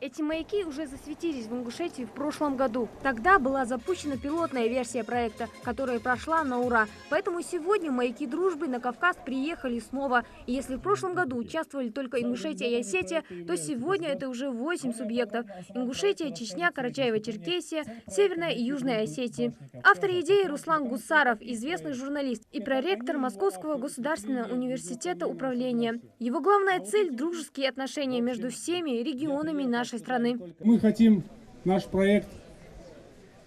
Эти маяки уже засветились в Ингушетии в прошлом году. Тогда была запущена пилотная версия проекта, которая прошла на ура. Поэтому сегодня маяки дружбы на Кавказ приехали снова. И если в прошлом году участвовали только Ингушетия и Осетия, то сегодня это уже 8 субъектов. Ингушетия, Чечня, Карачаево-Черкесия, Северная и Южная Осетии. Автор идеи Руслан Гусаров, известный журналист и проректор Московского государственного университета управления. Его главная цель – дружеские отношения между всеми регионами нашей страны. Мы хотим наш проект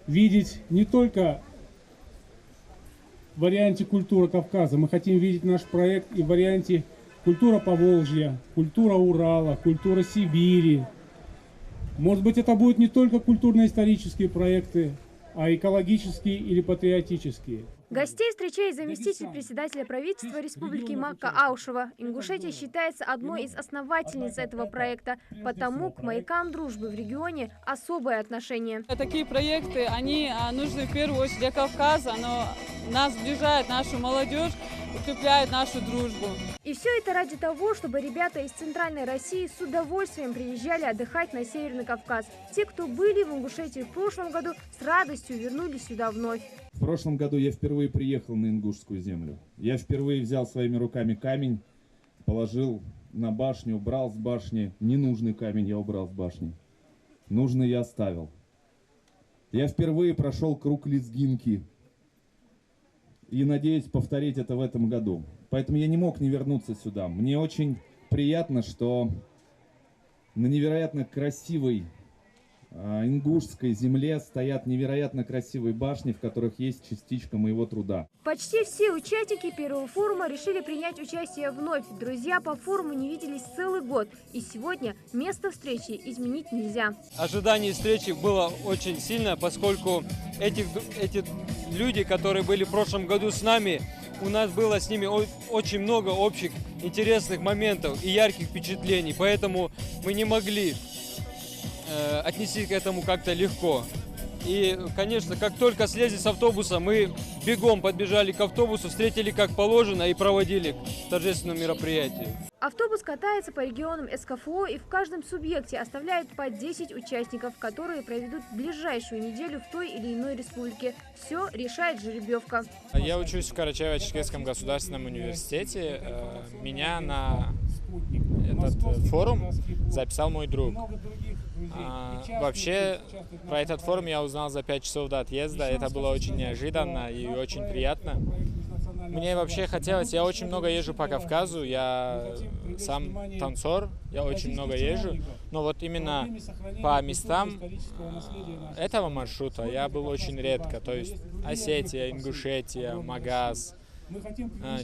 видеть не только в варианте культура Кавказа, мы хотим видеть наш проект и в варианте культура Поволжья, культура Урала, культура Сибири. Может быть, это будут не только культурно-исторические проекты, а экологические или патриотические. Гостей встречает заместитель председателя правительства республики Макка Аушева. Ингушетия считается одной из основательниц этого проекта, потому к маякам дружбы в регионе особое отношение. Такие проекты, они нужны в первую очередь для Кавказа, но нас сближает нашу молодежь, укрепляет нашу дружбу. И все это ради того, чтобы ребята из Центральной России с удовольствием приезжали отдыхать на Северный Кавказ. Те, кто были в Ингушетии в прошлом году, с радостью вернулись сюда вновь. В прошлом году я впервые приехал на ингушскую землю. Я впервые взял своими руками камень, положил на башню, убрал с башни. Ненужный камень я убрал с башни. Нужный я оставил. Я впервые прошел круг лезгинки. И надеюсь повторить это в этом году. Поэтому я не мог не вернуться сюда. Мне очень приятно, что на невероятно красивой ингушской земле стоят невероятно красивые башни, в которых есть частичка моего труда. Почти все участники первого форума решили принять участие вновь. Друзья по форуму не виделись целый год. И сегодня место встречи изменить нельзя. Ожидание встречи было очень сильно, поскольку эти люди, которые были в прошлом году с нами, у нас было с ними очень много общих интересных моментов и ярких впечатлений. Поэтому мы не могли отнести к этому как-то легко. И, конечно, как только слезли с автобуса, мы бегом подбежали к автобусу, встретили как положено и проводили к торжественному мероприятию. Автобус катается по регионам СКФО и в каждом субъекте оставляет по 10 участников, которые проведут ближайшую неделю в той или иной республике. Все решает жеребьевка. Я учусь в Карачаево-Черкесском государственном университете. Меня на этот форум записал мой друг. Вообще, про этот форум я узнал за 5 часов до отъезда. Это было очень неожиданно и очень приятно. Мне вообще хотелось, я очень много езжу по Кавказу, я сам танцор, я очень много езжу, но вот именно по местам этого маршрута я был очень редко, то есть Осетия, Ингушетия, Магаз,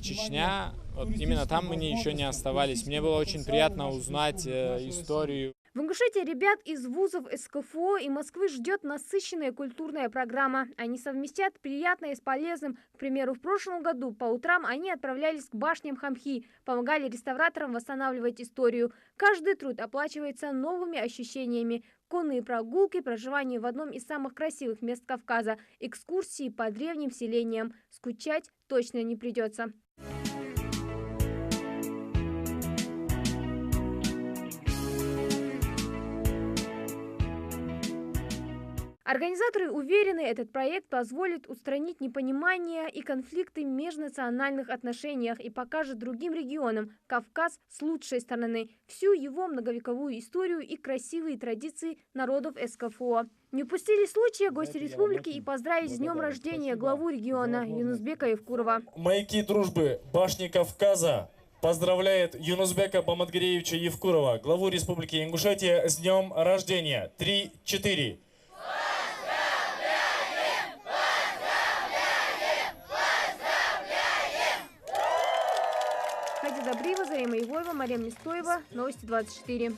Чечня, вот именно там мы еще не оставались. Мне было очень приятно узнать историю. В Ингушетии ребят из вузов СКФО и Москвы ждет насыщенная культурная программа. Они совместят приятное с полезным. К примеру, в прошлом году по утрам они отправлялись к башням Хамхи, помогали реставраторам восстанавливать историю. Каждый труд оплачивается новыми ощущениями. Конные прогулки, проживание в одном из самых красивых мест Кавказа, экскурсии по древним селениям. Скучать точно не придется. Организаторы уверены, этот проект позволит устранить непонимание и конфликты в межнациональных отношениях и покажет другим регионам Кавказ с лучшей стороны, всю его многовековую историю и красивые традиции народов СКФО. Не упустили случая гости республики и поздравить с днем рождения главу региона Юнусбека Евкурова. Маяки дружбы башни Кавказа поздравляет Юнусбека Баматгиреевича Евкурова, главу республики Ингушетия, с днем рождения. 3-4. Хадида Брива, Зарема Ивоева, Мария Нестоева, Новости 24.